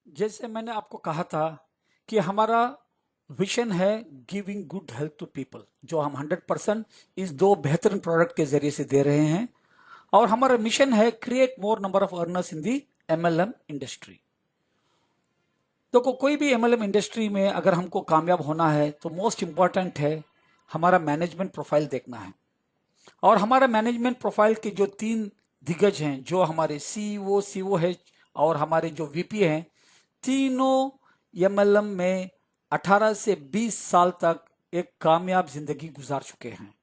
जैसे मैंने आपको कहा था कि हमारा विजन है giving good health to people, जो हम 100% इस दो बेहतरीन प्रोडक्ट के जरिए से दे रहे हैं। और हमारा मिशन है create more number of earners in the MLM industry. तो कोई भी एमएलएम इंडस्ट्री में अगर हमको कामयाब होना है तो मोस्ट इंपॉर्टेंट है हमारा मैनेजमेंट प्रोफाइल देखना है। और हमारा मैनेजमेंट प्रोफाइल के जो तीन दिग्गज हैं, जो हमारे सीईओ, सीओएच और हमारे जो वीपी हैं, तीनों एमएलएम में 18 से 20 साल तक एक कामयाब जिंदगी गुजार चुके हैं।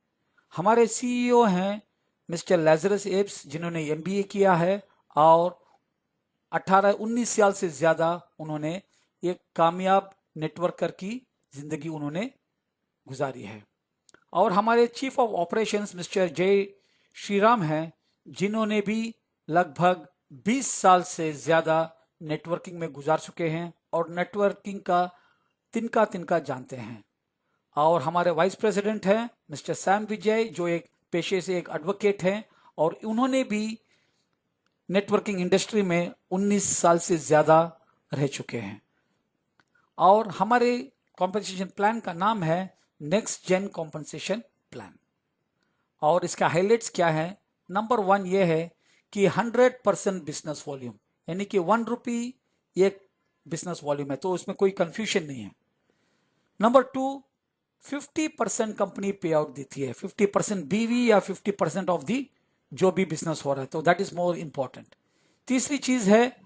हमारे सीईओ हैं मिस्टर लैजरस एब्स, जिन्होंने एमबीए किया है और 18-19 साल से ज्यादा उन्होंने एक कामयाब नेटवर्कर की जिंदगी उन्होंने गुजारी है। और हमारे चीफ ऑफ ऑपरेशंस मिस्टर जय श्रीराम हैं, जिन्होंने भी लगभग 20 साल से ज्यादा नेटवर्किंग में गुजार चुके हैं और नेटवर्किंग का तिनका तिनका जानते हैं। और हमारे वाइस प्रेसिडेंट हैं मिस्टर सैम विजय, जो एक पेशे से एक एडवोकेट हैं और उन्होंने भी नेटवर्किंग इंडस्ट्री में 19 साल से ज्यादा रह चुके हैं। और हमारे कॉम्पनसेशन प्लान का नाम है नेक्स्ट जेन कॉम्पनसेशन प्लान। और इसका हाइलाइट्स क्या है? नंबर 1 ये है कि 100% बिजनेस वॉल्यूम, यानी कि 1 रुपी एक बिजनेस वॉल्यूम है, तो उसमें कोई कंफ्यूजन नहीं है। नंबर 2, 50% कंपनी पे आउट देती है, 50% बीवी या 50% ऑफ दी जो भी बिजनेस हो रहा है, तो दैट इज मोर इंपॉर्टेंट। तीसरी चीज है,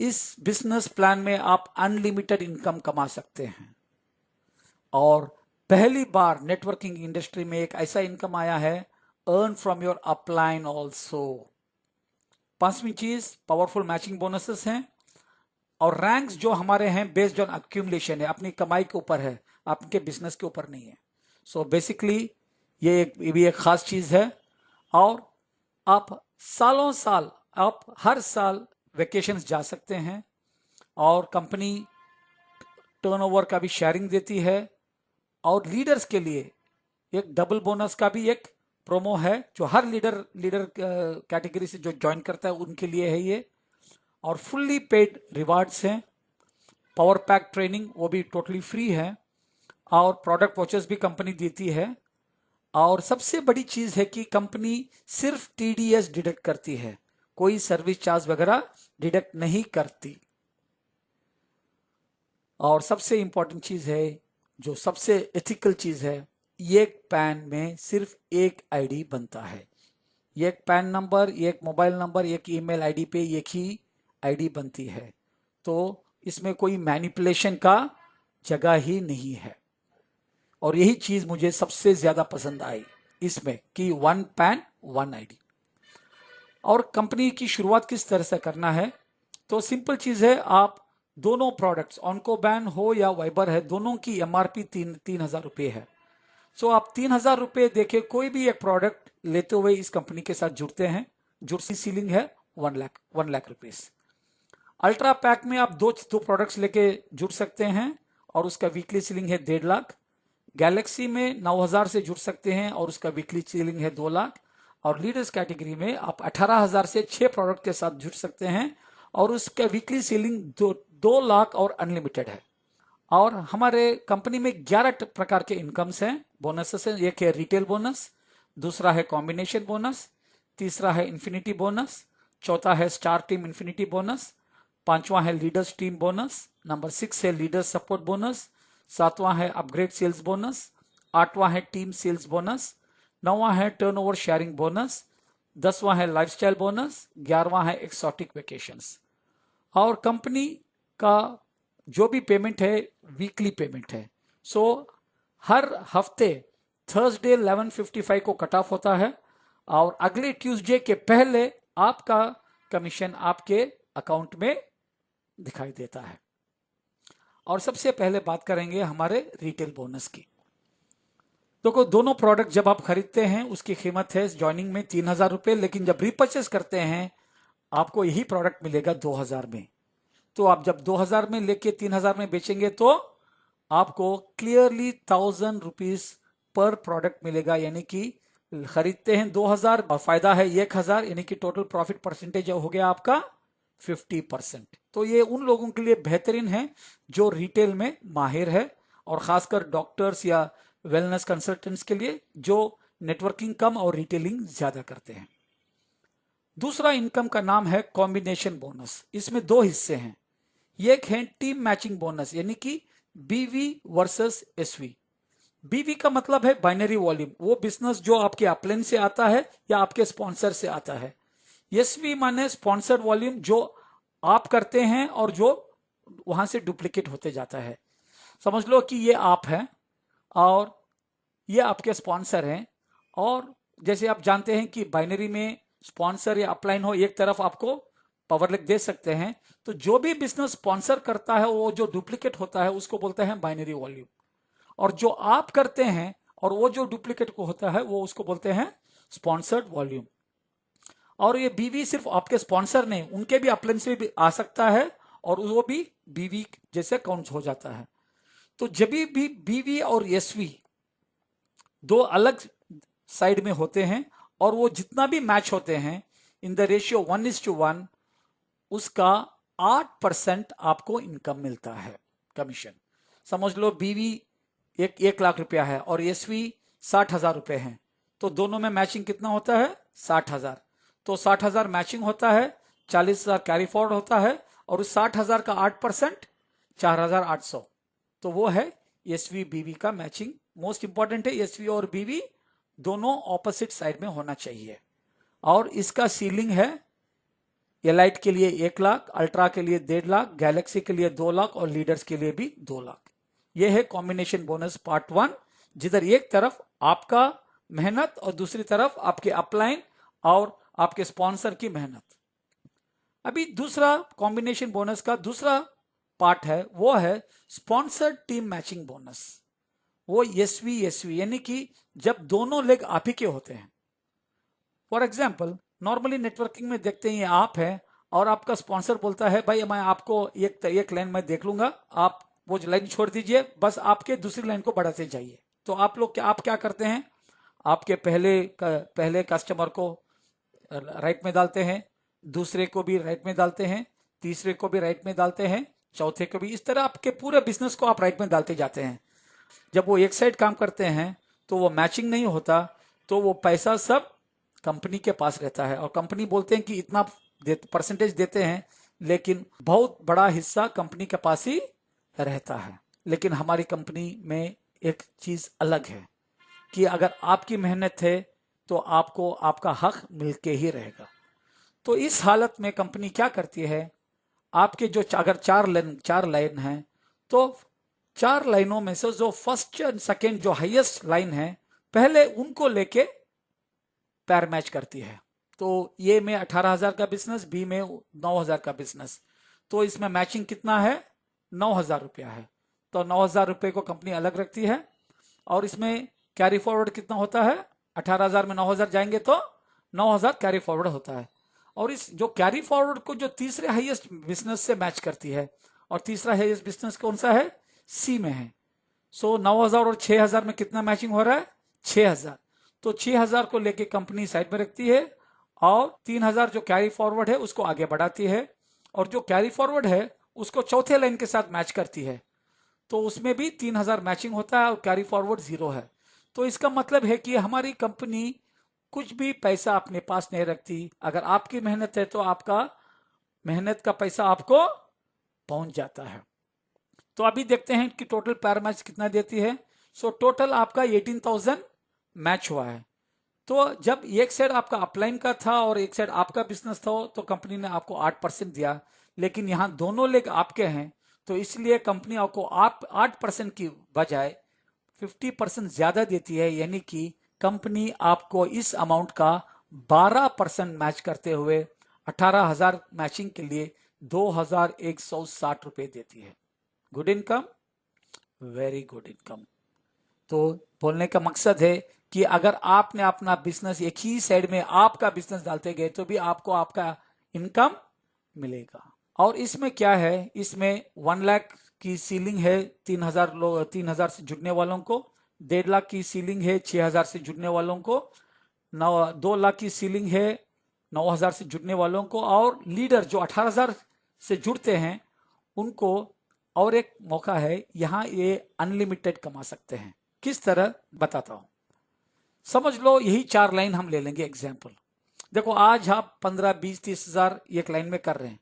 इस बिजनेस प्लान में आप अनलिमिटेड इनकम कमा सकते हैं और पहली बार नेटवर्किंग इंडस्ट्री में एक ऐसा इनकम आया है, earn from your upline also. पांचवी चीज, पावरफुल मैचिंग बोनसेस हैं और रैंक्स जो हमारे हैं बेस्ड ऑन अक्यूमुलेशन है, अपनी कमाई के ऊपर है, आपके बिजनेस के ऊपर नहीं है। सो बेसिकली ये भी एक खास चीज है। और आप सालों साल, आप हर साल वेकेशंस जा सकते हैं और कंपनी टर्नओवर का भी शेयरिंग देती है। और लीडर्स के लिए एक डबल बोनस का भी एक प्रोमो है, जो हर लीडर कैटेगरी से जो ज्वाइन करता है उनके लिए है ये। और फुल्ली पेड रिवार्ड्स हैं, पावर पैक ट्रेनिंग वो भी टोटली फ्री है और प्रोडक्ट वॉचेस भी कंपनी देती है। और सबसे बड़ी चीज है कि कंपनी सिर्फ टीडीएस डिडक्ट करती है, कोई सर्विस चार्ज वगैरह डिडक्ट नहीं करती। और सबसे इंपॉर्टेंट चीज है, जो सबसे एथिकल चीज है, एक पैन में सिर्फ एक आईडी बनता है। एक पैन नंबर, एक मोबाइल नंबर, एक ईमेल आईडी पे एक ही आईडी बनती है, तो इसमें कोई मैनिपुलेशन का जगह ही नहीं है। और यही चीज मुझे सबसे ज्यादा पसंद आई इसमें कि 1 पैन 1 आईडी। और कंपनी की शुरुआत किस तरह से करना है, तो सिंपल चीज है, आप दोनों प्रोडक्ट्स ऑनकोबैन हो या वाइबर है, दोनों की एमआरपी 3,000 रुपये है। सो आप 3,000 रुपये देके कोई भी एक प्रोडक्ट लेते हुए इस कंपनी के साथ जुड़ते हैं। जुड़सी सीलिंग है 1 लाख रुपीज। अल्ट्रा पैक में आप दो प्रोडक्ट्स लेके जुड़ सकते हैं और उसका वीकली सीलिंग है 1.5 लाख। गैलेक्सी में 9,000 से जुड़ सकते हैं और उसका वीकली सीलिंग है 2 लाख। और लीडर्स कैटेगरी में आप 18,000 से 6 प्रोडक्ट के साथ जुड़ सकते हैं और उसका वीकली सीलिंग 2 लाख और अनलिमिटेड है। और हमारे कंपनी में 11 प्रकार के इनकम्स हैं, बोनसेस हैं। एक है रिटेल बोनस, दूसरा है कॉम्बिनेशन बोनस, तीसरा है इन्फिनिटी बोनस, चौथा है स्टार टीम इन्फिनिटी बोनस, पांचवा है लीडर्स टीम बोनस, नंबर 6 है लीडर्स सपोर्ट बोनस, सातवां है अपग्रेड सेल्स बोनस, आठवां है टीम सेल्स बोनस, नौवां है टर्नओवर शेयरिंग बोनस, 10वां है लाइफस्टाइल बोनस, 11वां है एक्सोटिक वेकेशंस। और कंपनी का जो भी पेमेंट है वीकली पेमेंट है। सो हर हफ्ते थर्सडे 11:55 को कट ऑफ होता है और अगले ट्यूसडे के पहले आपका कमीशन आपके अकाउंट में दिखाई देता है। और सबसे पहले बात करेंगे हमारे रिटेल बोनस की। तो दोनों प्रोडक्ट जब आप खरीदते हैं उसकी कीमत है ज्वाइनिंग में 3,000 रुपये, लेकिन जब रिपर्चेस करते हैं आपको यही प्रोडक्ट मिलेगा 2,000 में। तो आप जब 2,000 में लेके 3,000 में बेचेंगे तो आपको क्लियरली 1,000 रुपीज पर प्रोडक्ट मिलेगा, यानी कि खरीदते हैं 2,000 और फायदा है 1,000, यानी कि टोटल प्रॉफिट परसेंटेज हो गया आपका 50%। तो तो ये उन लोगों के लिए बेहतरीन है जो रिटेल में माहिर है, और खासकर डॉक्टर्स या वेलनेस कंसल्टेंट्स के लिए जो नेटवर्किंग कम और रिटेलिंग ज्यादा करते हैं। दूसरा इनकम का नाम है कॉम्बिनेशन बोनस। इसमें दो हिस्से हैं। एक है टीम मैचिंग बोनस, यानी कि बीवी वर्सेस एसवी। बीवी का मतलब है बाइनरी वॉल्यूम, वो बिजनेस जो आपके अपलाइन से आता है या आपके स्पॉन्सर से आता है। एसवी माने स्पॉन्सर्ड वॉल्यूम, जो आप करते हैं और जो वहां से डुप्लीकेट होते जाता है। समझ लो कि ये आप हैं और ये आपके स्पॉन्सर हैं, और जैसे आप जानते हैं कि बाइनरी में स्पॉन्सर या अपलाइन हो, एक तरफ आपको पावर लिख दे सकते हैं। तो जो भी बिजनेस स्पॉन्सर करता है वो जो डुप्लीकेट होता है उसको बोलते हैं बाइनरी वॉल्यूम, और जो आप करते हैं और वो जो डुप्लीकेट को होता है वो उसको बोलते हैं स्पॉन्सर्ड वॉल्यूम। और ये बीवी सिर्फ आपके स्पॉन्सर नहीं, उनके भी अपलाइन से भी आ सकता है और वो भी बीवी जैसे काउंट हो जाता है। तो जब भी बीवी और एसवी दो अलग साइड में होते हैं और वो जितना भी मैच होते हैं इन द रेशियो 1:1, उसका 8% आपको इनकम मिलता है, कमीशन। समझ लो बीवी 1 लाख रुपया है और एसवी 60,000 रुपए हैं, तो दोनों में मैचिंग कितना होता है? 60,000। तो 60,000 मैचिंग होता है, 40,000 कैरी फॉरवर्ड होता है, और उस 60,000 का 8% 4,800। तो वो है एसवी बीवी का मैचिंग। मोस्ट इंपॉर्टेंट है, एसवी और बीवी दोनों ऑपोजिट साइड में होना चाहिए। और इसका सीलिंग है एलाइट के लिए 1 लाख, अल्ट्रा के लिए 1.5 लाख, गैलेक्सी के लिए 2 लाख और लीडर्स के लिए भी 2 लाख। यह है कॉम्बिनेशन बोनस पार्ट 1, जिधर एक तरफ आपका मेहनत और दूसरी तरफ आपके अपलाइन और आपके स्पॉन्सर की मेहनत। अभी दूसरा कॉम्बिनेशन बोनस का दूसरा पार्ट है, वो है स्पॉन्सर्ड टीम मैचिंग बोनस। वो एसवी यानी कि जब दोनों लेग आप ही के होते हैं। फॉर एग्जाम्पल, नॉर्मली नेटवर्किंग में देखते हैं आप हैं और आपका स्पॉन्सर बोलता है भाई मैं आपको एक लाइन में देख लूंगा, आप वो लाइन छोड़ दीजिए, बस आपके दूसरी लाइन को बढ़ाते जाइए। तो आप क्या करते हैं? आपके पहले कस्टमर को राइट में डालते हैं, दूसरे को भी राइट में डालते हैं, तीसरे को भी राइट में डालते हैं, चौथे को भी। इस तरह आपके पूरे बिजनेस को आप राइट में डालते जाते हैं। जब वो एक साइड काम करते हैं तो वो मैचिंग नहीं होता, तो वो पैसा सब कंपनी के पास रहता है, और कंपनी बोलते हैं कि इतना परसेंटेज देते हैं, लेकिन बहुत बड़ा हिस्सा कंपनी के पास ही रहता है। लेकिन हमारी कंपनी में एक चीज अलग है कि अगर आपकी मेहनत है तो आपको आपका हक मिलके ही रहेगा। तो इस हालत में कंपनी क्या करती है, आपके जो अगर चार लाइन है, तो 4 लाइनों में से जो फर्स्ट एंड सेकेंड जो हाईएस्ट लाइन है, पहले उनको लेके पैर मैच करती है। तो ये में 18,000 का बिजनेस, बी में 9,000 का बिजनेस, तो इसमें मैचिंग कितना है? 9,000 रुपया है। तो 9,000 रुपये को कंपनी अलग रखती है, और इसमें कैरी फॉरवर्ड कितना होता है? 18,000 में 9,000 जाएंगे तो 9,000 कैरी फॉरवर्ड होता है। और इस जो कैरी फॉरवर्ड को जो तीसरे हाईएस्ट बिजनेस से मैच करती है, और तीसरा हाईएस्ट बिजनेस कौन सा है? सी में है। सो 9,000 और 6,000 में कितना मैचिंग हो रहा है? 6,000। तो 6,000 को लेके कंपनी साइड में रखती है, और 3,000 जो कैरी फॉरवर्ड है उसको आगे बढ़ाती है, और जो कैरी फॉरवर्ड है उसको चौथे लाइन के साथ मैच करती है। तो उसमें भी 3,000 मैचिंग होता है और कैरी फॉरवर्ड 0 है। तो इसका मतलब है कि हमारी कंपनी कुछ भी पैसा अपने पास नहीं रखती। अगर आपकी मेहनत है तो आपका मेहनत का पैसा आपको पहुंच जाता है। तो अभी देखते हैं कि टोटल पैर मैच कितना देती है। सो टोटल आपका 18,000 मैच हुआ है। तो जब एक साइड आपका अपलाइन का था और एक साइड आपका बिजनेस था, तो कंपनी ने आपको 8% दिया, लेकिन यहां दोनों लेग आपके हैं, तो इसलिए कंपनी आपको आप 8% की बजाय 50% ज्यादा देती है। यानी कि कंपनी आपको इस अमाउंट का 12% मैच करते हुए 18,000 मैचिंग के लिए 2,160 रुपए देती है। Good income, very good income. तो बोलने का मकसद है कि अगर आपने अपना बिजनेस एक ही साइड में आपका बिजनेस डालते गए तो भी आपको आपका इनकम मिलेगा। और इसमें क्या है, इसमें 1 लाख की सीलिंग है 3,000 से जुड़ने वालों को, 1.5 लाख की सीलिंग है 6,000 से जुड़ने वालों को, 2 लाख की सीलिंग है 9,000 से जुड़ने वालों को, और लीडर जो 18,000 से जुड़ते हैं उनको और एक मौका है, यहाँ ये अनलिमिटेड कमा सकते हैं। किस तरह बताता हूं। समझ लो यही 4 लाइन हम ले लेंगे एग्जाम्पल। देखो आज आप 15, 20, 30 हजार एक लाइन में कर रहे हैं,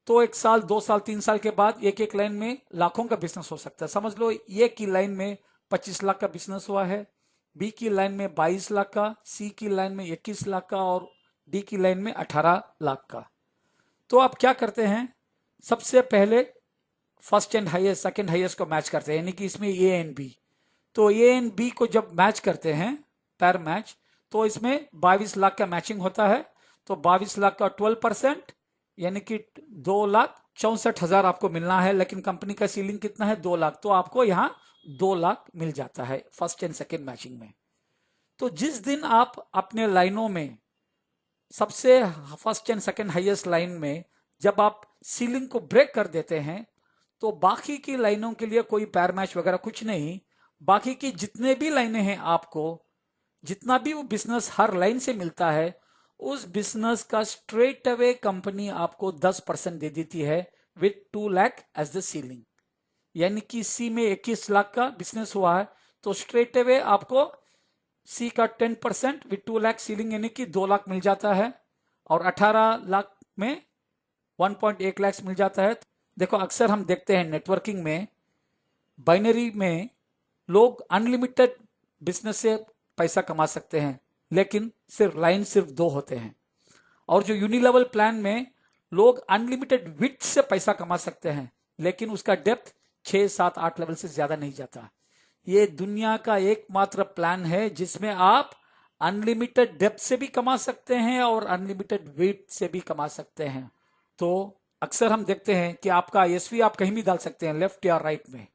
तो 1 साल, 2 साल, 3 साल के बाद एक एक लाइन में लाखों का बिजनेस हो सकता है। समझ लो ए की लाइन में 25 लाख का बिजनेस हुआ है, बी की लाइन में 22 लाख का, सी की लाइन में 21 लाख का और डी की लाइन में 18 लाख का। तो आप क्या करते हैं, सबसे पहले first and highest, second highest को मैच करते हैं, यानी कि इसमें ए एंड बी। तो ए एंड बी को जब मैच करते हैं पैर मैच, तो इसमें 22 लाख का मैचिंग होता है। तो 22 लाख का 12%, यानी कि 2,64,000 आपको मिलना है, लेकिन कंपनी का सीलिंग कितना है, 2 लाख। तो आपको यहां 2 लाख मिल जाता है फर्स्ट एंड सेकंड मैचिंग में। तो जिस दिन आप अपने लाइनों में सबसे first and second highest line में जब आप सीलिंग को ब्रेक कर देते हैं, तो बाकी की लाइनों के लिए कोई पैर मैच वगैरह कुछ नहीं। बाकी की जितने भी लाइनें हैं, आपको जितना भी वो बिजनेस हर लाइन से मिलता है, उस बिजनेस का स्ट्रेट अवे कंपनी आपको 10% दे देती है with 2 lakh as the ceiling. यानी कि सी में 21 लाख का बिजनेस हुआ है, तो स्ट्रेट अवे आपको सी का 10% विथ 2 लाख सीलिंग यानी कि 2 लाख मिल जाता है, और 18 लाख में 1.1 लाख मिल जाता है। देखो अक्सर हम देखते हैं नेटवर्किंग में, बाइनरी में लोग अनलिमिटेड बिजनेस से पैसा कमा सकते हैं, लेकिन सिर्फ 2 होते हैं। और जो यूनिलेवल प्लान में लोग अनलिमिटेड विड्थ से पैसा कमा सकते हैं, लेकिन उसका डेप्थ 6, 7, 8 लेवल से ज्यादा नहीं जाता। ये दुनिया का एकमात्र प्लान है जिसमें आप अनलिमिटेड डेप्थ से भी कमा सकते हैं और अनलिमिटेड विड्थ से भी कमा सकते हैं। तो अक्सर हम देखते हैं कि आपका एसवी आप कहीं भी डाल सकते हैं, लेफ्ट या राइट में।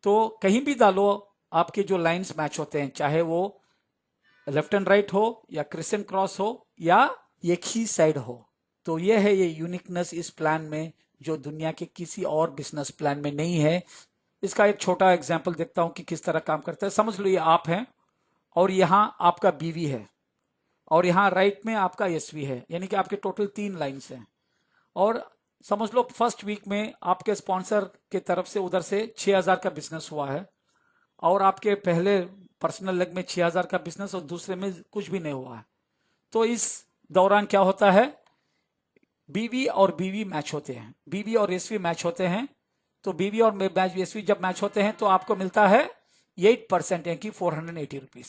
तो कहीं भी डालो, आपके जो लाइंस मैच होते हैं, चाहे वो लेफ्ट एंड राइट हो या क्रिसेंट क्रॉस हो या एक ही साइड हो। तो ये है ये यूनिकनेस इस प्लान में, जो दुनिया के किसी और बिजनेस प्लान में नहीं है। इसका एक छोटा एग्जांपल देखता हूं कि किस तरह काम करता है। समझ लो ये आप हैं और यहां आपका बीवी है, और यहां राइट में आपका एसवी है, यानी कि आपके टोटल 3 लाइन्स हैं। और समझ लो फर्स्ट वीक में आपके स्पॉन्सर के तरफ से उधर से 6,000 का बिजनेस हुआ है, और आपके पहले पर्सनल लेग में 6,000 का बिजनेस और दूसरे में कुछ भी नहीं हुआ है। तो इस दौरान क्या होता है, बीवी और बीवी मैच होते हैं, बीवी और एसवी मैच होते हैं। तो बीवी और एसवी जब मैच होते हैं तो आपको मिलता है 8%, यानी कि 480 रुपीज।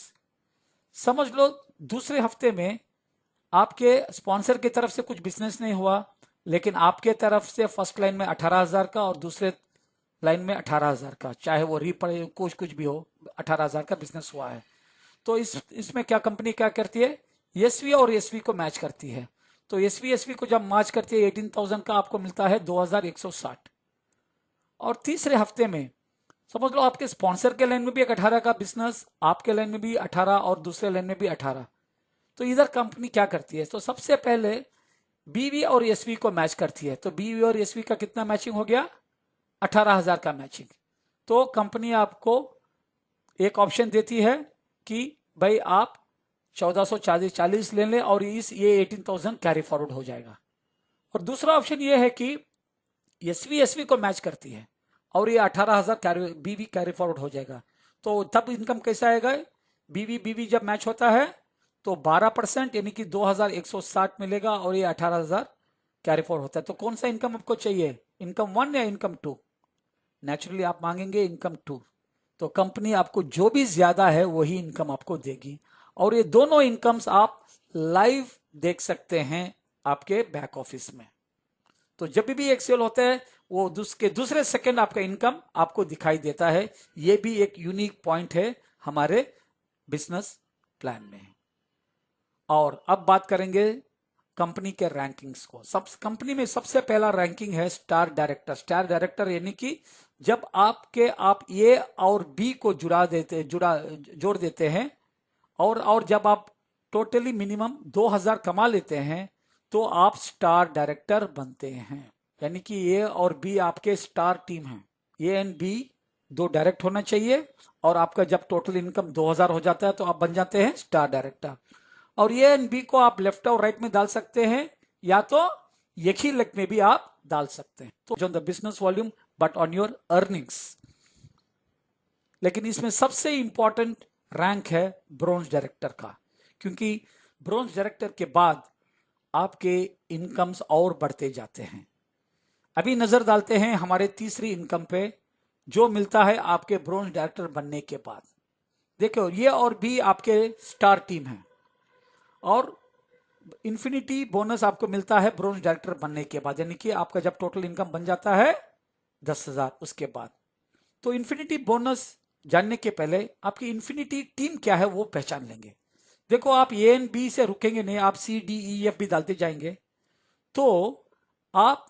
समझ लो दूसरे हफ्ते में आपके स्पॉन्सर की तरफ से कुछ बिजनेस नहीं हुआ, लेकिन आपके तरफ से फर्स्ट लाइन में 18,000 का और दूसरे लाइन में 18,000 का, चाहे वो कुछ भी हो, 18,000 का बिजनेस हुआ है। तो इसमें क्या कंपनी क्या करती है, एसवी और एसवी को मैच करती है। तो एसवी को जब मैच करती है 18,000 का आपको मिलता है 2,160। और तीसरे हफ्ते में समझ लो आपके स्पॉन्सर के लाइन में भी एक 18 का बिजनेस, आपके लाइन में भी 18 और दूसरे लाइन में भी 18। तो इधर कंपनी क्या करती है, तो सबसे पहले बीवी और एसवी को मैच करती है। तो बीवी और एसवी का कितना मैचिंग हो गया, 18,000 का मैचिंग। तो कंपनी आपको एक ऑप्शन देती है कि भाई आप 1440 ले लें और ये 18,000 कैरी फॉरवर्ड हो जाएगा। और दूसरा ऑप्शन ये है कि एसवी को मैच करती है और ये 18,000 बीवी कैरी फॉरवर्ड हो जाएगा। तो तब इनकम कैसा आएगा, बीवी जब मैच होता है तो 12% यानी कि 2,160 मिलेगा, और ये 18,000 कैरी फॉरवर्ड होता है। तो कौन सा इनकम आपको चाहिए, इनकम 1 या इनकम 2? नेचुरली आप मांगेंगे इनकम 2। तो कंपनी आपको जो भी ज्यादा है वही इनकम आपको देगी, और ये दोनों इनकम्स आप लाइव देख सकते हैं आपके बैक ऑफिस में। तो जब भी एक सेल होता है वो दूसरे सेकंड आपका इनकम आपको दिखाई देता है। ये भी एक यूनिक पॉइंट है हमारे बिजनेस प्लान में। और अब बात करेंगे कंपनी के रैंकिंग्स को। कंपनी में सबसे पहला रैंकिंग है स्टार डायरेक्टर। स्टार डायरेक्टर यानी कि जब आप ए और बी को जोड़ देते हैं, और जब आप टोटली मिनिमम 2,000 कमा लेते हैं तो आप स्टार डायरेक्टर बनते हैं। यानी कि ए और बी आपके स्टार टीम हैं। ए एंड बी 2 डायरेक्ट होना चाहिए, और आपका जब टोटल इनकम 2,000 हो जाता है तो आप बन जाते हैं स्टार डायरेक्टर। और ए एंड बी को आप लेफ्ट और राइट में डाल सकते हैं, या तो एक ही लेग में भी आप डाल सकते हैं। तो on the business volume but on your earnings. लेकिन इसमें सबसे इंपॉर्टेंट रैंक है ब्रोंज डायरेक्टर का, क्योंकि ब्रोंज डायरेक्टर के बाद आपके इनकम्स और बढ़ते जाते हैं। अभी नजर डालते हैं हमारे तीसरी इनकम पे, जो मिलता है आपके ब्रोंज डायरेक्टर बनने के बाद। देखो ये और भी आपके स्टार टीम है, और इन्फिनिटी बोनस आपको मिलता है ब्रोंज डायरेक्टर बनने के बाद, यानी कि आपका जब टोटल इनकम बन जाता है 10,000 उसके बाद। तो इन्फिनिटी बोनस जानने के पहले आपकी इन्फिनिटी टीम क्या है वो पहचान लेंगे। देखो आप ए एंड बी से रुकेंगे नहीं, आप सी डी ई एफ भी डालते जाएंगे। तो आप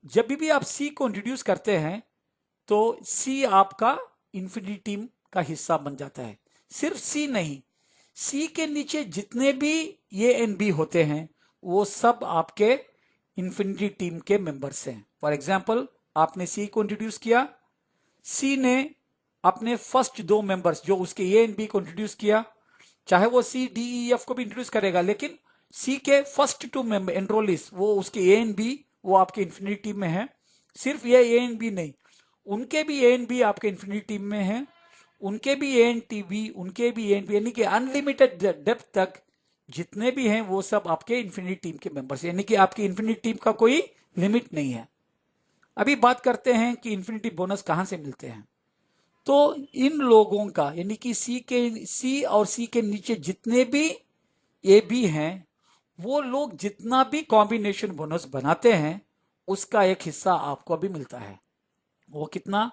जब भी आप सी को इंट्रोड्यूस करते हैं तो सी आपका इन्फिनिटी टीम का हिस्सा बन जाता है। सिर्फ सी नहीं, सी के नीचे जितने भी ए एंड बी होते हैं वो सब आपके इन्फिनिटी टीम के मेंबर्स हैं। फॉर एग्जाम्पल आपने सी को इंट्रोड्यूस किया, सी ने अपने फर्स्ट दो मेंबर्स जो उसके ए एंड बी को इंट्रोड्यूस किया, चाहे वो सी डी ई एफ को भी इंट्रोड्यूस करेगा, लेकिन सी के फर्स्ट टू मेंबर एनरोलिस वो उसके ए एंड बी वो आपके इन्फिनिटी टीम में है। सिर्फ ये ए एंड बी नहीं, उनके भी ए एंड बी आपके इन्फिनिटी टीम में है, उनके भी ए एंड टी बी, उनके भी ए एंड बी, यानी कि अनलिमिटेड डेप्थ तक जितने भी हैं वो सब आपके इन्फिनिटी टीम के मेंबर्स, यानी कि आपकी इन्फिनिटी टीम का कोई लिमिट नहीं है। अभी बात करते हैं कि इन्फिनिटी बोनस कहां से मिलते हैं। तो इन लोगों का, यानी कि सी और सी के नीचे जितने भी ए बी हैं वो लोग जितना भी कॉम्बिनेशन बोनस बनाते हैं उसका एक हिस्सा आपको भी मिलता है। वो कितना,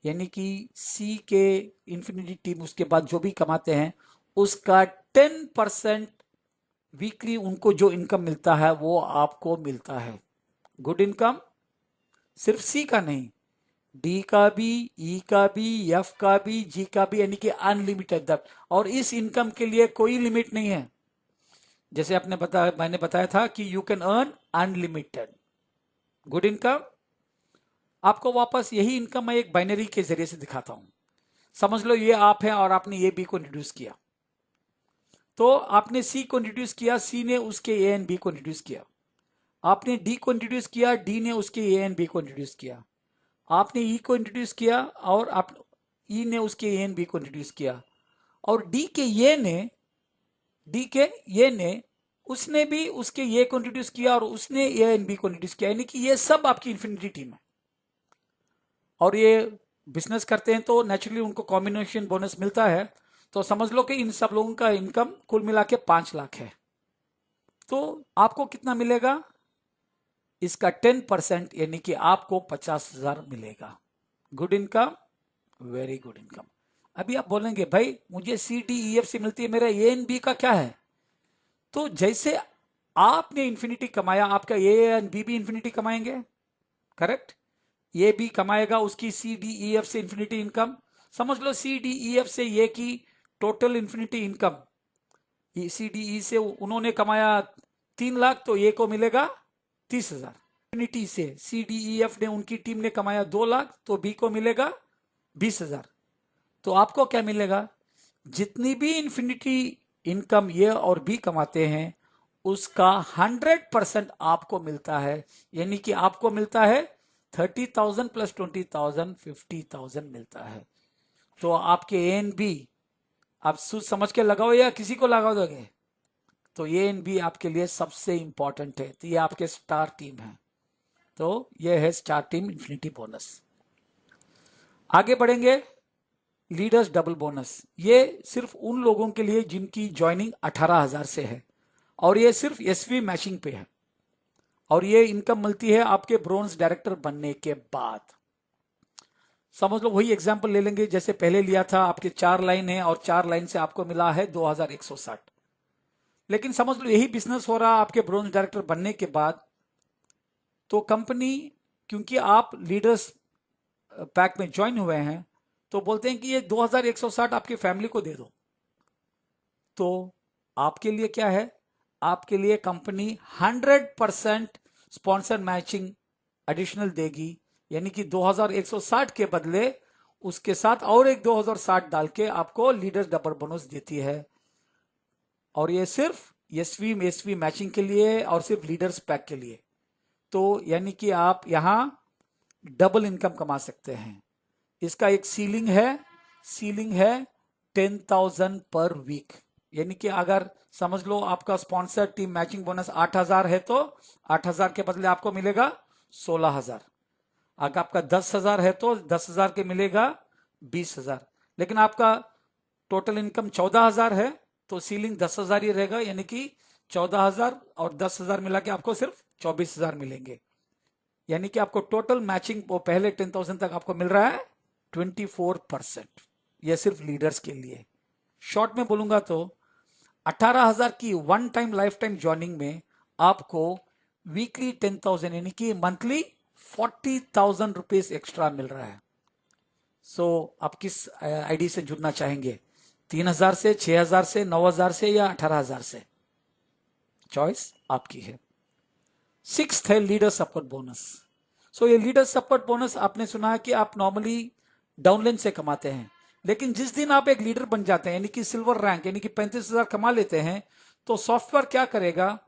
यानी कि सी के इन्फिनिटी टीम उसके बाद जो भी कमाते हैं उसका 10% वीकली उनको जो इनकम मिलता है वो आपको मिलता है। गुड इनकम सिर्फ सी का नहीं, डी का भी, ई का भी, एफ का भी, जी का भी, यानी कि अनलिमिटेड डेप्थ। और इस इनकम के लिए कोई लिमिट नहीं है। जैसे मैंने बताया था कि you can earn unlimited good income. आपको वापस यही इनकम मैं एक बाइनरी के जरिए से दिखाता हूं। समझ लो ये आप हैं और आपने ये बी को इंट्रोड्यूस किया, तो आपने सी को इंट्रोड्यूस किया, सी ने उसके ए एंड बी को इंट्रोड्यूस किया। आपने डी को इंट्रोड्यूस किया, डी ने उसके ए एंड बी को इंट्रोड्यूस किया। आपने ई को इंट्रोड्यूस किया और आप ई ने उसके ए एंड बी को इंट्रोड्यूस किया। और डी के ये ने उसने भी उसके ये को इंट्रोड्यूस किया और उसने ए एंड बी को इंट्रोड्यूस किया, यानी कि ये सब आपकी इन्फिनिटी टीम है। और ये बिजनेस करते हैं तो नेचुरली उनको कॉम्बिनेशन बोनस मिलता है। तो समझ लो कि इन सब लोगों का इनकम कुल मिला के 5 लाख है। तो आपको कितना मिलेगा, इसका 10% यानी कि आपको 50,000 मिलेगा। Good income, very good income. अभी आप बोलेंगे भाई मुझे सी डी ई एफ से मिलती है, मेरा ए एंड बी का क्या है। तो जैसे आपने इन्फिनिटी कमाया, आपका ए एंड बी भी इन्फिनिटी कमाएंगे, करेक्ट। ये भी कमाएगा उसकी सी डी ई एफ से इन्फिनिटी इनकम। समझ लो सी डी ई एफ से ये की total infinity income, C D E से उन्होंने कमाया 3 लाख, तो ये को मिलेगा 30,000। इन्फिनिटी से सी डी ई एफ ने, उनकी टीम ने कमाया 2 लाख, तो बी को मिलेगा 20,000। तो आपको क्या मिलेगा, जितनी भी इन्फिनिटी इनकम ये और बी कमाते हैं उसका 100% आपको मिलता है, यानी कि आपको मिलता है 30,000 प्लस 20,000 50,000 मिलता है। तो आपके ए एंड बी आप सोच समझ के लगाओ या किसी को लगा दोगे, तो ए एंड बी आपके लिए सबसे इंपॉर्टेंट है। तो ये आपके स्टार टीम है। तो ये है स्टार टीम इन्फिनिटी बोनस। आगे बढ़ेंगे, लीडर्स डबल बोनस। ये सिर्फ उन लोगों के लिए जिनकी ज्वाइनिंग 18,000 से है, और ये सिर्फ एसवी मैचिंग पे है, और ये इनकम मिलती है आपके ब्रोंज डायरेक्टर बनने के बाद। समझ लो वही एग्जांपल ले लेंगे जैसे पहले लिया था, आपके 4 लाइन है और 4 लाइन से आपको मिला है 2160। लेकिन समझ लो यही बिजनेस हो रहा आपके ब्रोंज डायरेक्टर बनने के बाद, तो कंपनी, क्योंकि आप लीडर्स पैक में ज्वाइन हुए हैं, तो बोलते हैं कि ये 2160 आपकी फैमिली को दे दो। तो आपके लिए क्या है, आपके लिए कंपनी 100% स्पॉन्सर मैचिंग एडिशनल देगी, यानी कि 2160 के बदले उसके साथ और एक 2060 डाल के आपको लीडर्स डबल बोनस देती है। और ये सिर्फ एसवी मैचिंग के लिए और सिर्फ लीडर्स पैक के लिए। तो यानी कि आप यहां डबल इनकम कमा सकते हैं। इसका एक सीलिंग है 10,000 पर वीक। यानी कि अगर समझ लो आपका स्पॉन्सर टीम मैचिंग बोनस 8,000 है तो 8,000 के बदले आपको मिलेगा 16,000। अगर आपका 10,000 है तो 10,000 के मिलेगा 20,000। लेकिन आपका टोटल इनकम 14,000 है तो सीलिंग 10,000 ही रहेगा, यानी कि 14,000 और 10,000 मिला के आपको सिर्फ 24,000 मिलेंगे। यानी कि आपको टोटल मैचिंग वो पहले 10,000 तक आपको मिल रहा है 24%। यह सिर्फ लीडर्स के लिए। शॉर्ट में बोलूंगा तो 18,000 की one time life time joining में आपको वीकली 10,000 यानी कि मंथली 40,000 रुपीज एक्स्ट्रा मिल रहा है। सो आप किस आईडी से जुड़ना चाहेंगे? 3,000 से, 6,000 से, 9,000 से या 18,000 से? चॉइस आपकी है। सिक्स्थ है लीडर सपोर्ट बोनस। सो ये लीडर सपोर्ट बोनस आपने सुना है कि आप नॉर्मली डाउनलाइन से कमाते हैं, लेकिन जिस दिन आप एक लीडर बन जाते हैं यानी कि सिल्वर रैंक यानी कि 35,000 कमा लेते हैं, तो सॉफ्टवेयर क्या करेगा,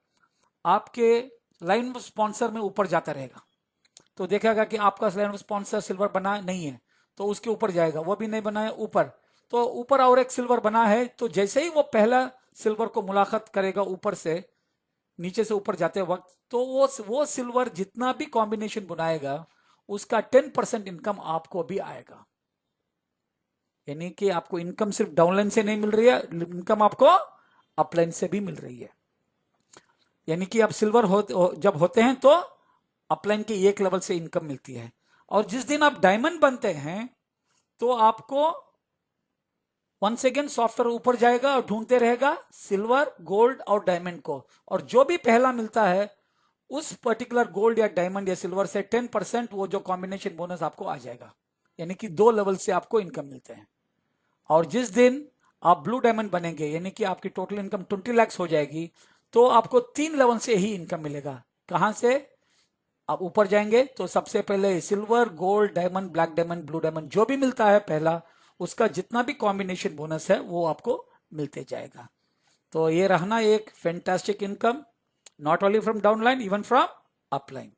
आपके लाइन ऑफ स्पॉन्सर में ऊपर जाता रहेगा। तो देखेगा कि आपका लाइन ऑफ स्पॉन्सर सिल्वर बना नहीं है तो उसके ऊपर जाएगा, वो भी नहीं बना है ऊपर, तो ऊपर और एक सिल्वर बना है, तो जैसे ही वो पहला सिल्वर को मुलाकात करेगा ऊपर से नीचे से ऊपर जाते वक्त, तो वो सिल्वर जितना भी कॉम्बिनेशन बनाएगा उसका 10% इनकम आपको भी आएगा। यानी कि आपको इनकम सिर्फ डाउनलाइन से नहीं मिल रही है, इनकम आपको अपलाइन से भी मिल रही है। यानी कि आप सिल्वर जब होते हैं तो अपलाइन के एक लेवल से इनकम मिलती है, और जिस दिन आप डायमंड बनते हैं तो आपको वंस अगेन सॉफ्टवेयर ऊपर जाएगा और ढूंढते रहेगा सिल्वर, गोल्ड और डायमंड को, और जो भी पहला मिलता है उस पर्टिकुलर गोल्ड या डायमंड या सिल्वर से 10% वो जो कॉम्बिनेशन बोनस आपको आ जाएगा। यानी कि 2 लेवल से आपको इनकम मिलते हैं। और जिस दिन आप ब्लू डायमंड बनेंगे यानी कि आपकी टोटल इनकम 20 लाख हो जाएगी, तो आपको 3 लेवल से ही इनकम मिलेगा। कहां से? आप ऊपर जाएंगे तो सबसे पहले silver, gold, diamond, black diamond, blue diamond जो भी मिलता है पहला, उसका जितना भी कॉम्बिनेशन बोनस है वो आपको मिलते जाएगा। तो ये रहना एक fantastic income, not only from downline, even from upline.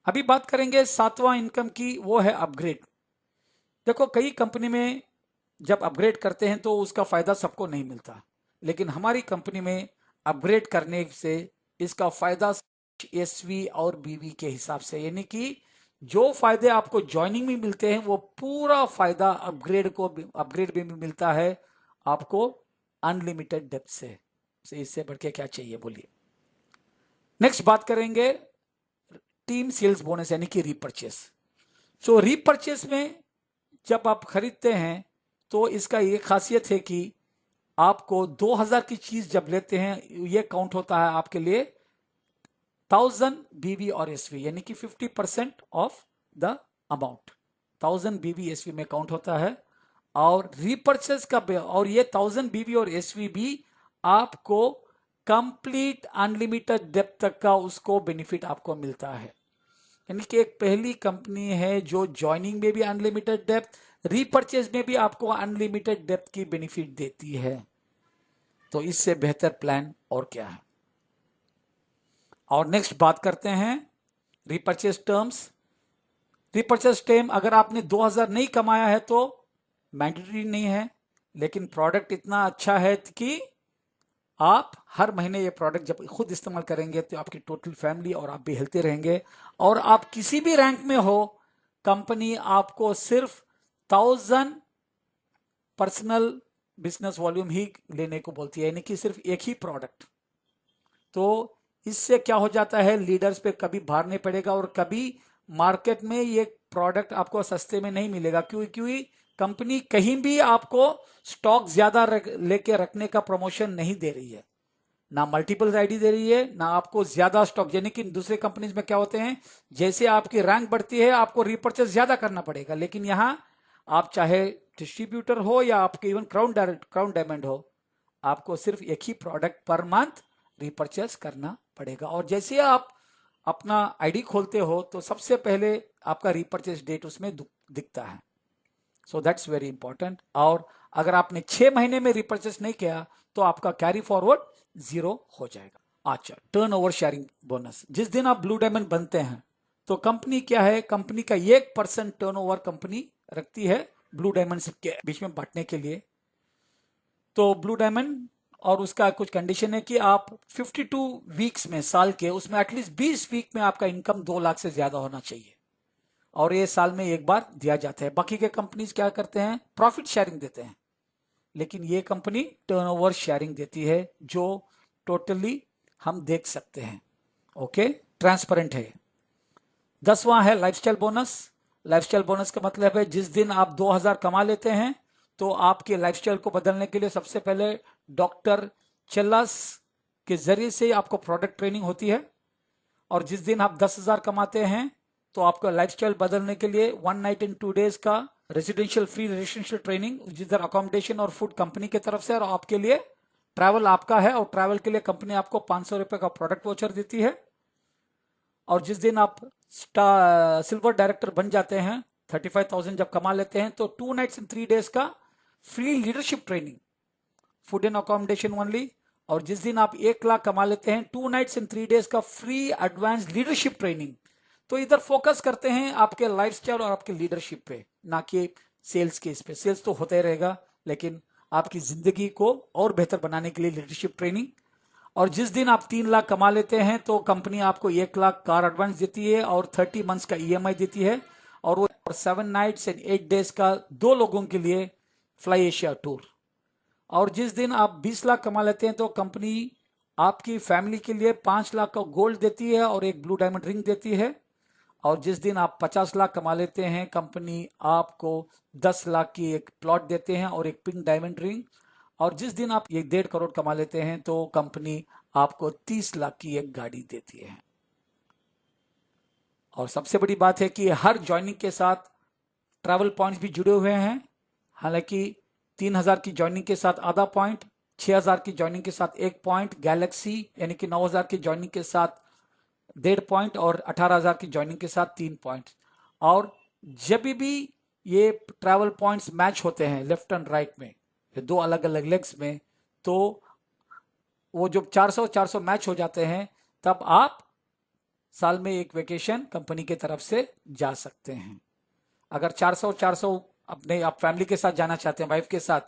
अभी बात करेंगे सातवां इनकम की, वो है अपग्रेड। देखो कई कंपनी में जब अपग्रेड करते हैं तो उसका फायदा सबको नहीं मिलता, लेकिन हमारी कंपनी में अपग्रेड करने से इसका फायदा एसवी और बीवी के हिसाब से, यानी कि जो फायदे आपको ज्वाइनिंग में मिलते हैं वो पूरा फायदा अपग्रेड भी मिलता है आपको अनलिमिटेड डेप्थ से। इससे बढ़ के क्या चाहिए बोलिए। नेक्स्ट बात करेंगे टीम सेल्स बोनस यानी कि रीपरचेस। सो रीपरचेस में जब आप खरीदते हैं तो इसका ये खासियत है कि आपको 2,000 की चीज जब लेते हैं ये काउंट होता है आपके लिए 1,000 बीवी और एसवी, यानी कि 50% ऑफ द अमाउंट 1,000 बीवी एसवी में काउंट होता है। और रीपरचेस का और ये 1,000 बीवी और एसवी भी आपको कंप्लीट अनलिमिटेड डेप्थ तक का उसको बेनिफिट आपको मिलता है। यानी कि एक पहली कंपनी है जो ज्वाइनिंग में भी अनलिमिटेड डेप्थ, रीपरचेज में भी आपको अनलिमिटेड डेप्थ की बेनिफिट देती है। तो इससे बेहतर प्लान और क्या है। और नेक्स्ट बात करते हैं रीपरचेज टर्म्स। रीपरचेज टर्म अगर आपने 2,000 नहीं कमाया है तो मैंडेटरी नहीं है, लेकिन प्रोडक्ट इतना अच्छा है कि आप हर महीने ये प्रोडक्ट जब खुद इस्तेमाल करेंगे तो आपकी टोटल फैमिली और आप भी हेल्थी रहेंगे। और आप किसी भी रैंक में हो, कंपनी आपको सिर्फ 1,000 पर्सनल बिजनेस वॉल्यूम ही लेने को बोलती है, यानी कि सिर्फ एक ही प्रोडक्ट। तो इससे क्या हो जाता है, लीडर्स पे कभी भार नहीं पड़ेगा और कभी मार्केट में ये प्रोडक्ट आपको सस्ते में नहीं मिलेगा, क्योंकि कंपनी कहीं भी आपको स्टॉक ज्यादा लेके रखने का प्रमोशन नहीं दे रही है, ना मल्टीपल आईडी दे रही है, ना आपको ज्यादा स्टॉक। यानी कि दूसरे कंपनीज में क्या होते हैं, जैसे आपकी रैंक बढ़ती है आपको रीपरचेस ज्यादा करना पड़ेगा, लेकिन यहां आप चाहे डिस्ट्रीब्यूटर हो या आपके इवन क्राउन डायमंड हो, आपको सिर्फ एक ही प्रोडक्ट पर मंथ रीपरचेस करना पड़ेगा। और जैसे आप अपना आईडी खोलते हो तो सबसे पहले आपका रीपरचेस डेट उसमें दिखता है। So that's very important. और अगर आपने 6 महीने में रिपर्चेस नहीं किया तो आपका कैरी फॉरवर्ड 0 हो जाएगा। अच्छा, टर्न ओवर शेयरिंग बोनस, जिस दिन आप ब्लू डायमंड बनते हैं तो कंपनी क्या है, कंपनी का 1% टर्न ओवर कंपनी रखती है ब्लू डायमंड के बीच में बांटने के लिए। तो ब्लू डायमंड और उसका कुछ कंडीशन है कि आप 52 वीक्स में, साल के, उसमें एटलीस्ट 20 वीक में आपका इनकम 2 लाख से ज्यादा होना चाहिए, और ये साल में एक बार दिया जाता है। बाकी के कंपनीज क्या करते हैं, प्रॉफिट शेयरिंग देते हैं, लेकिन ये कंपनी टर्नओवर शेयरिंग देती है, जो टोटली हम देख सकते हैं। ओके, ट्रांसपेरेंट है। 10वां है लाइफस्टाइल बोनस। लाइफस्टाइल बोनस का मतलब है जिस दिन आप 2000 कमा लेते हैं तो आपके लाइफस्टाइल को बदलने के लिए सबसे पहले डॉक्टर चेल्लास के जरिए से आपको प्रोडक्ट ट्रेनिंग होती है, और जिस दिन आप 10,000 कमाते हैं तो आपका लाइफस्टाइल बदलने के लिए 1 नाइट एंड 2 डेज का रेजिडेंशियल फ्री रेजिडेंशियल ट्रेनिंग, जिधर अकोमोडेशन और फूड कंपनी की तरफ से, और आपके लिए ट्रैवल आपका है, और ट्रैवल के लिए कंपनी आपको 500 रुपए का प्रोडक्ट वाउचर देती है। और जिस दिन आप सिल्वर डायरेक्टर बन जाते हैं, 35,000 जब कमा लेते हैं, तो 2 नाइट्स एंड 3 डेज का free leadership training, food and accommodation only. और जिस दिन आप 1 लाख कमा लेते हैं, 2 नाइट्स एंड 3 डेज का फ्री एडवांस लीडरशिप ट्रेनिंग। तो इधर फोकस करते हैं आपके लाइफस्टाइल और आपके लीडरशिप पे, ना कि सेल्स के इस पे। सेल्स तो होता ही रहेगा, लेकिन आपकी जिंदगी को और बेहतर बनाने के लिए लीडरशिप ट्रेनिंग। और जिस दिन आप 3 लाख कमा लेते हैं तो कंपनी आपको 1 लाख कार एडवांस देती है और 30 मंथ्स का ईएमआई देती है, और वो 7 नाइट्स एंड 8 डेज का 2 लोगों के लिए फ्लाई एशिया टूर। और जिस दिन आप 20 लाख कमा लेते हैं तो कंपनी आपकी फैमिली के लिए 5 लाख का गोल्ड देती है और एक ब्लू डायमंड रिंग देती है। और जिस दिन आप 50 लाख कमा लेते हैं, कंपनी आपको 10 लाख की एक प्लॉट देते हैं और एक पिंक डायमंड रिंग। और जिस दिन आप 1.5 करोड़ कमा लेते हैं तो कंपनी आपको 30 लाख की एक गाड़ी देती है। और सबसे बड़ी बात है कि हर ज्वाइनिंग के साथ ट्रैवल पॉइंट्स भी जुड़े हुए हैं। हालांकि 3,000 की ज्वाइनिंग के साथ आधा पॉइंट, 6,000 की ज्वाइनिंग के साथ 1 पॉइंट, गैलेक्सी यानी कि 9,000 की ज्वाइनिंग के साथ 1.5 पॉइंट, और 18,000 की ज्वाइनिंग के साथ 3 पॉइंट। और जब भी ये ट्रैवल पॉइंट्स मैच होते हैं लेफ्ट एंड राइट में, 2 अलग अलग लेग्स में, तो वो जब 400 मैच हो जाते हैं, तब आप साल में एक वेकेशन कंपनी की तरफ से जा सकते हैं। अगर 400 अपने आप फैमिली के साथ जाना चाहते हैं, वाइफ के साथ,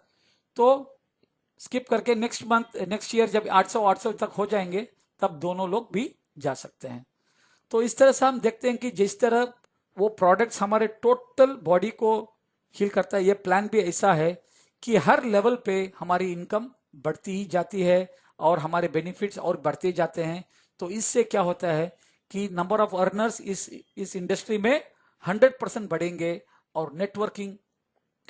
तो स्किप करके नेक्स्ट ईयर जब 800 तक हो जाएंगे, तब दोनों लोग भी जा सकते हैं। तो इस तरह से हम देखते हैं कि जिस तरह वो प्रोडक्ट्स हमारे टोटल बॉडी को हील करता है, ये प्लान भी ऐसा है कि हर लेवल पे हमारी इनकम बढ़ती ही जाती है और हमारे बेनिफिट्स और बढ़ते जाते हैं। तो इससे क्या होता है कि नंबर ऑफ अर्नर्स इस इंडस्ट्री में 100% बढ़ेंगे, और नेटवर्किंग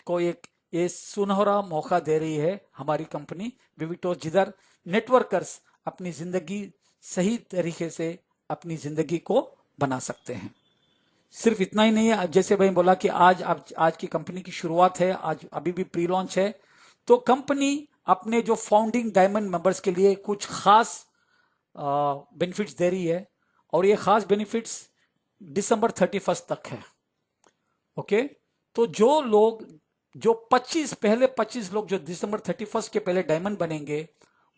को एक ये सुनहरा मौका दे रही है हमारी कंपनी विविटोस, जिधर नेटवर्कर्स अपनी जिंदगी सही तरीके से अपनी जिंदगी को बना सकते हैं। सिर्फ इतना ही नहीं है, जैसे भाई बोला कि आज की कंपनी की शुरुआत है, आज अभी भी प्री लॉन्च है, तो कंपनी अपने जो फाउंडिंग डायमंड मेंबर्स के लिए कुछ खास बेनिफिट्स दे रही है, और ये खास बेनिफिट्स दिसंबर 31 तक है। ओके, तो जो 25 लोग जो दिसंबर 31 के पहले डायमंड बनेंगे,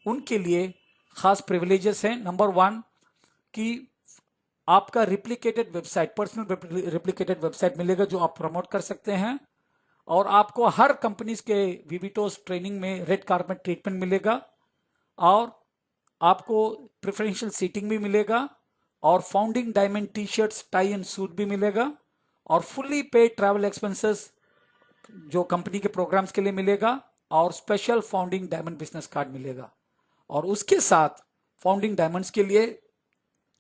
उनके लिए खास प्रिविलेजेस हैं। नंबर 1 कि आपका replicated website, personal replicated website मिलेगा जो आप प्रमोट कर सकते हैं, और आपको हर कंपनीज के विविटोस ट्रेनिंग में रेड कार्पेट ट्रीटमेंट मिलेगा, और आपको प्रेफरेंशियल सीटिंग भी मिलेगा, और founding diamond T shirts, tie and suit भी मिलेगा, और फुल्ली पेड ट्रैवल एक्सपेंसेस जो कंपनी के प्रोग्राम्स के लिए मिलेगा, और special founding diamond business card मिलेगा। और उसके साथ फाउंडिंग डायमंड्स के लिए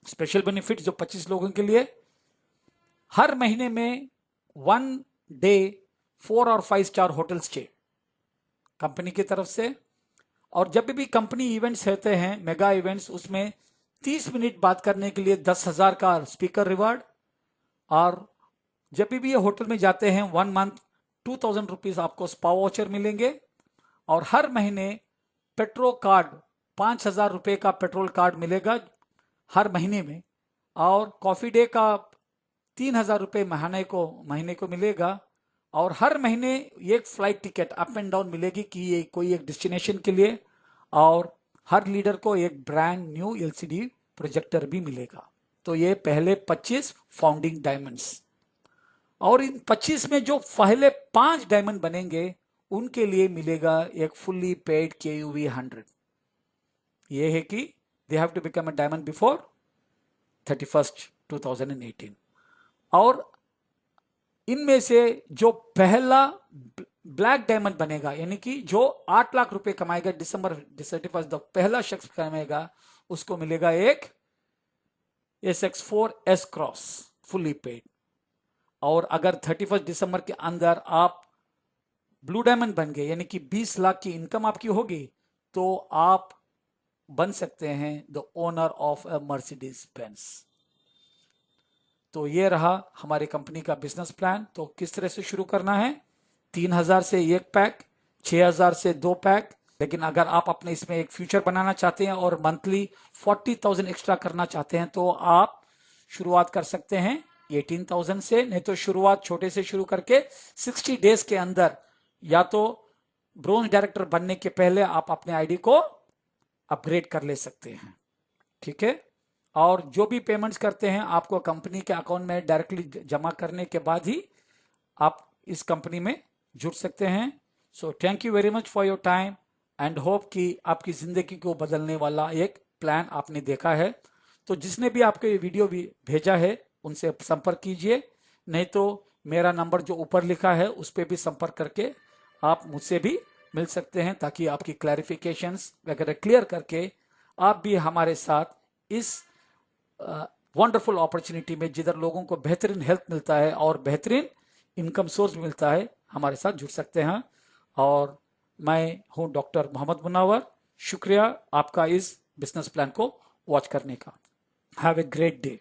स्पेशल बेनिफिट जो 25 लोगों के लिए, हर महीने में 1 डे 4 और 5 स्टार होटल स्टे कंपनी की तरफ से। और जब भी कंपनी इवेंट्स रहते हैं, मेगा इवेंट्स, उसमें 30 मिनट बात करने के लिए 10,000 का स्पीकर रिवार्ड। और जब भी ये होटल में जाते हैं 1 मंथ 2,000 रुपीज आपको स्पा वाउचर मिलेंगे, और हर महीने पेट्रोल कार्ड 5,000 रुपए का पेट्रोल कार्ड मिलेगा हर महीने में, और कॉफी डे का 3,000 रुपए महीने को मिलेगा, और हर महीने एक flight ticket up and down मिलेगी कि ये कोई एक डेस्टिनेशन के लिए, और हर लीडर को एक ब्रांड न्यू एलसीडी प्रोजेक्टर भी मिलेगा। तो ये पहले 25 फाउंडिंग डायमंड्स, और इन 25 में जो पहले 5 डायमंड बनेंगे उनके लिए मिलेगा एक फुल्ली पेड KUV 100। ये है कि they have to become a diamond before 31st 2018। और इनमें से जो पहला ब्लैक डायमंड बनेगा, यानी कि जो 8 लाख रुपए कमाएगा दिसंबर 31st, तो पहला शख्स कमाएगा, उसको मिलेगा एक SX4 S cross fully paid. और अगर 31 दिसंबर के अंदर आप ब्लू डायमंड बन गए, यानी कि 20 लाख की इनकम आपकी होगी, तो आप बन सकते हैं the owner of a Mercedes Benz. तो ये रहा हमारी कंपनी का बिजनेस प्लान। तो किस तरह से शुरू करना है, 3000 से 1 पैक, 6000 से 2 पैक। लेकिन अगर आप अपने इसमें एक फ्यूचर बनाना चाहते हैं और मंथली 40,000 एक्स्ट्रा करना चाहते हैं, तो आप शुरुआत कर सकते हैं 18,000 से। नहीं तो शुरुआत छोटे से शुरू करके 60 डेज के अंदर, या तो ब्रोंज डायरेक्टर बनने के पहले आप अपने आईडी को अपग्रेड कर ले सकते हैं। ठीक है। और जो भी पेमेंट्स करते हैं आपको कंपनी के अकाउंट में डायरेक्टली जमा करने के बाद ही आप इस कंपनी में जुड़ सकते हैं। So thank you very much for your time and hope कि आपकी जिंदगी को बदलने वाला एक प्लान आपने देखा है। तो जिसने भी आपको ये वीडियो भी भेजा है उनसे संपर्क कीजिए, नहीं तो मेरा नंबर जो ऊपर लिखा है उस पर भी संपर्क करके आप मुझसे भी मिल सकते हैं, ताकि आपकी क्लैरिफिकेशंस वगैरह क्लियर करके आप भी हमारे साथ इस वंडरफुल अपॉर्चुनिटी में, जिधर लोगों को बेहतरीन हेल्थ मिलता है और बेहतरीन इनकम सोर्स मिलता है, हमारे साथ जुड़ सकते हैं। और मैं हूं डॉक्टर मोहम्मद मुनव्वर। शुक्रिया आपका इस बिजनेस प्लान को वॉच करने का। Have a great day.